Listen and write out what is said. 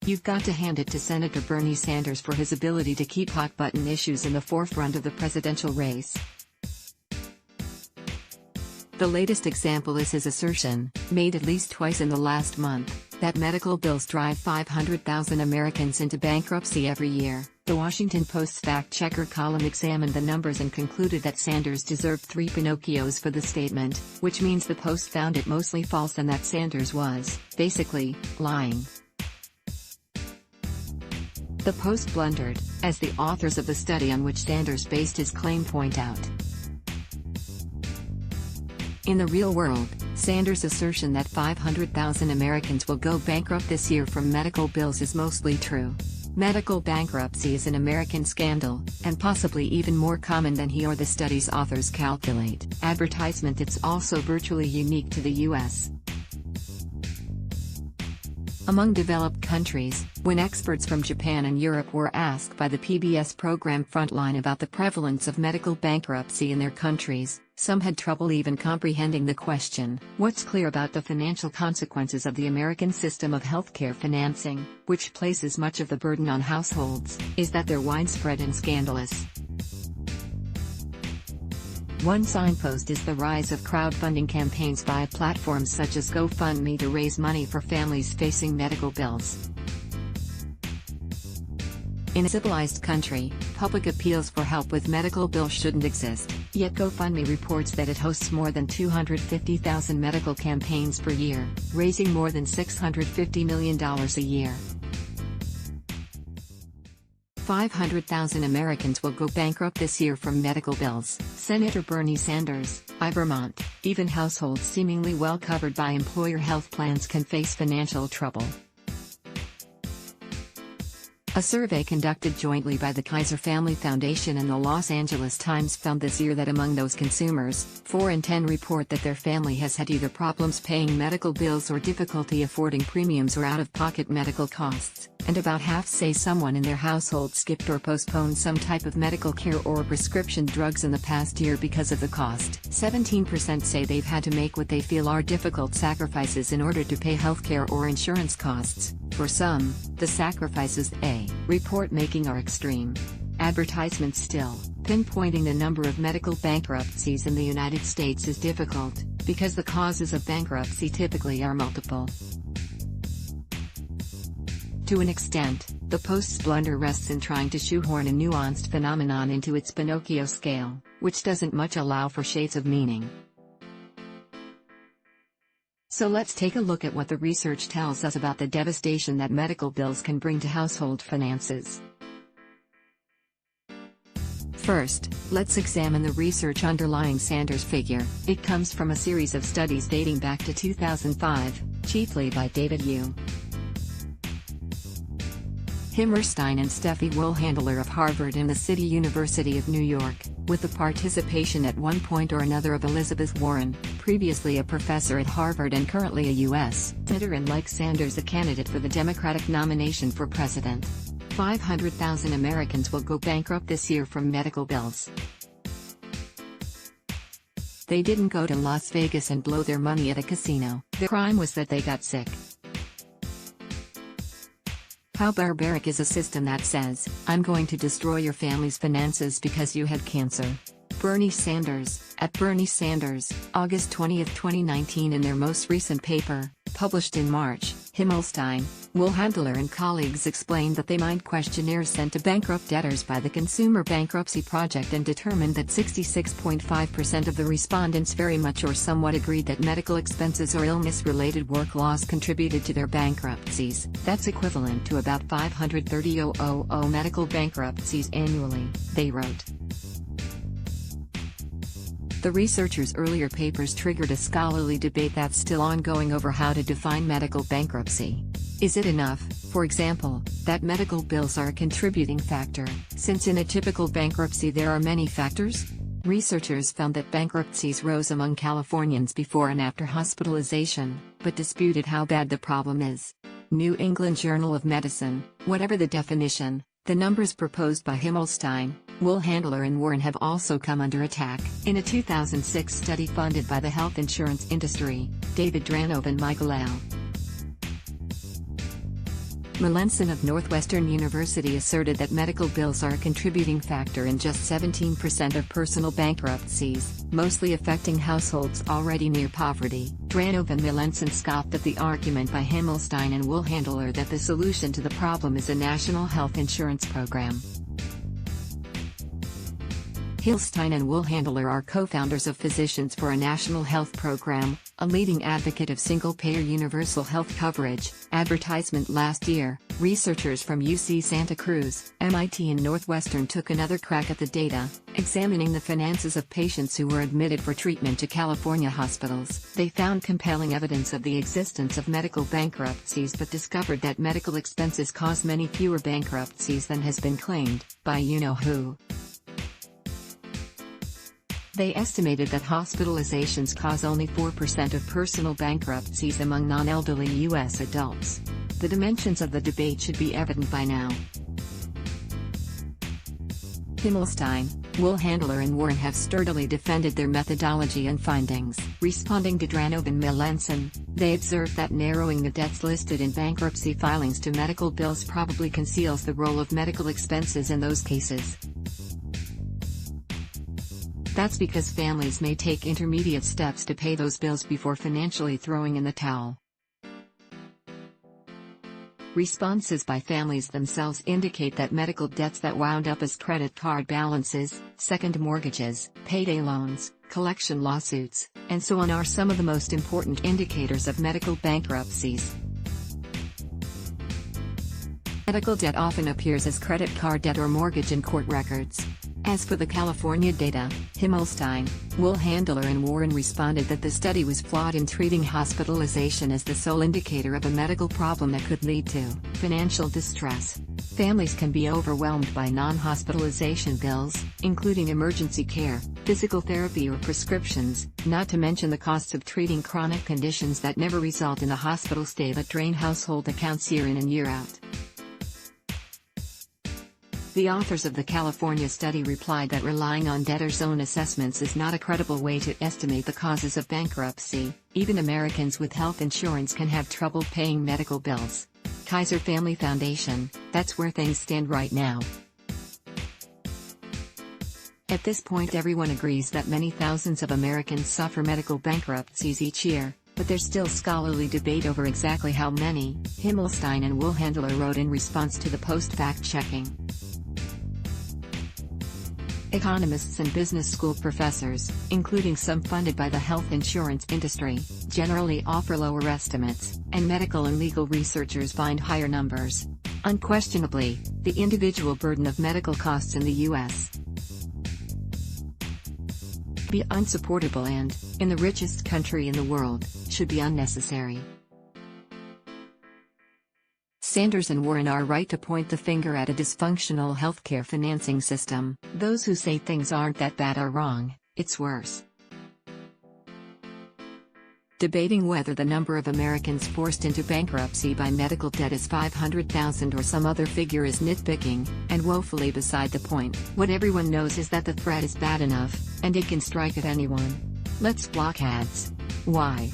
You've got to hand it to Senator Bernie Sanders for his ability to keep hot-button issues in the forefront of the presidential race. The latest example is his assertion, made at least twice in the last month, that medical bills drive 500,000 Americans into bankruptcy every year. The Washington Post's fact-checker column examined the numbers and concluded that Sanders deserved 3 Pinocchios for the statement, which means the Post found it mostly false and that Sanders was, basically, lying. The Post blundered, as the authors of the study on which Sanders based his claim point out. In the real world, Sanders' assertion that 500,000 Americans will go bankrupt this year from medical bills is mostly true. Medical bankruptcy is an American scandal, and possibly even more common than he or the study's authors calculate. Advertisement. It's also virtually unique to the U.S. Among developed countries, when experts from Japan and Europe were asked by the PBS program Frontline about the prevalence of medical bankruptcy in their countries, some had trouble even comprehending the question. What's clear about the financial consequences of the American system of healthcare financing, which places much of the burden on households, is that they're widespread and scandalous. One signpost is the rise of crowdfunding campaigns via platforms such as GoFundMe to raise money for families facing medical bills. In a civilized country, public appeals for help with medical bills shouldn't exist, yet GoFundMe reports that it hosts more than 250,000 medical campaigns per year, raising more than $650 million a year. 500,000 Americans will go bankrupt this year from medical bills. Senator Bernie Sanders, Vermont. Even households seemingly well covered by employer health plans can face financial trouble. A survey conducted jointly by the Kaiser Family Foundation and the Los Angeles Times found this year that among those consumers, 4 in 10 report that their family has had either problems paying medical bills or difficulty affording premiums or out-of-pocket medical costs, and about half say someone in their household skipped or postponed some type of medical care or prescription drugs in the past year because of the cost. 17% say they've had to make what they feel are difficult sacrifices in order to pay healthcare or insurance costs. For some, the sacrifices they report making are extreme. Advertisements. Still, pinpointing the number of medical bankruptcies in the United States is difficult, because the causes of bankruptcy typically are multiple. To an extent, the Post's blunder rests in trying to shoehorn a nuanced phenomenon into its Pinocchio scale, which doesn't much allow for shades of meaning. So let's take a look at what the research tells us about the devastation that medical bills can bring to household finances. First, let's examine the research underlying Sanders' figure. It comes from a series of studies dating back to 2005, chiefly by David U. Himmerstein and Steffi Wohlhandler of Harvard and the City University of New York, with the participation at one point or another of Elizabeth Warren, previously a professor at Harvard and currently a U.S. senator and, like Sanders, a candidate for the Democratic nomination for president. 500,000 Americans will go bankrupt this year from medical bills. They didn't go to Las Vegas and blow their money at a casino. Their crime was that they got sick. How barbaric is a system that says, "I'm going to destroy your family's finances because you had cancer?" Bernie Sanders, at Bernie Sanders, August 20, 2019. In their most recent paper, published in March, Himmelstein, Wohlhandler and colleagues explained that they mined questionnaires sent to bankrupt debtors by the Consumer Bankruptcy Project and determined that 66.5% of the respondents very much or somewhat agreed that medical expenses or illness-related work loss contributed to their bankruptcies. That's equivalent to about 530,000 medical bankruptcies annually, they wrote. The researchers' earlier papers triggered a scholarly debate that's still ongoing over how to define medical bankruptcy. Is it enough, for example, that medical bills are a contributing factor, since in a typical bankruptcy there are many factors? Researchers found that bankruptcies rose among Californians before and after hospitalization, but disputed how bad the problem is. New England Journal of Medicine, whatever the definition, the numbers proposed by Himmelstein, Wohlhandler and Warren have also come under attack. In a 2006 study funded by the health insurance industry, David Dranove and Michael L. Melanson of Northwestern University asserted that medical bills are a contributing factor in just 17% of personal bankruptcies, mostly affecting households already near poverty. Dranov and Melanson scoffed at the argument by Himmelstein and Woolhandler that the solution to the problem is a national health insurance program. Himmelstein and Woolhandler are co-founders of Physicians for a National Health Program, a leading advocate of single-payer universal health coverage. Advertisement. Last year, researchers from UC Santa Cruz, MIT and Northwestern took another crack at the data, examining the finances of patients who were admitted for treatment to California hospitals. They found compelling evidence of the existence of medical bankruptcies but discovered that medical expenses cause many fewer bankruptcies than has been claimed by you-know-who. They estimated that hospitalizations cause only 4% of personal bankruptcies among non-elderly U.S. adults. The dimensions of the debate should be evident by now. Himmelstein, Woolhandler and Warren have sturdily defended their methodology and findings. Responding to Dranov and Melanson, they observed that narrowing the deaths listed in bankruptcy filings to medical bills probably conceals the role of medical expenses in those cases. That's because families may take intermediate steps to pay those bills before financially throwing in the towel. Responses by families themselves indicate that medical debts that wound up as credit card balances, second mortgages, payday loans, collection lawsuits, and so on are some of the most important indicators of medical bankruptcies. Medical debt often appears as credit card debt or mortgage in court records. As for the California data, Himmelstein, Woolhandler and Warren responded that the study was flawed in treating hospitalization as the sole indicator of a medical problem that could lead to financial distress. Families can be overwhelmed by non-hospitalization bills, including emergency care, physical therapy or prescriptions, not to mention the costs of treating chronic conditions that never result in a hospital stay but drain household accounts year in and year out. The authors of the California study replied that relying on debtors' own assessments is not a credible way to estimate the causes of bankruptcy. Even Americans with health insurance can have trouble paying medical bills. Kaiser Family Foundation, that's where things stand right now. At this point, everyone agrees that many thousands of Americans suffer medical bankruptcies each year, but there's still scholarly debate over exactly how many, Himmelstein and Woolhandler wrote in response to the Post fact-checking. Economists and business school professors, including some funded by the health insurance industry, generally offer lower estimates, and medical and legal researchers find higher numbers. Unquestionably, the individual burden of medical costs in the U.S. be unsupportable and, in the richest country in the world, should be unnecessary. Sanders and Warren are right to point the finger at a dysfunctional healthcare financing system. Those who say things aren't that bad are wrong, it's worse. Debating whether the number of Americans forced into bankruptcy by medical debt is 500,000 or some other figure is nitpicking, and woefully beside the point. What everyone knows is that the threat is bad enough, and it can strike at anyone. Let's block ads. Why?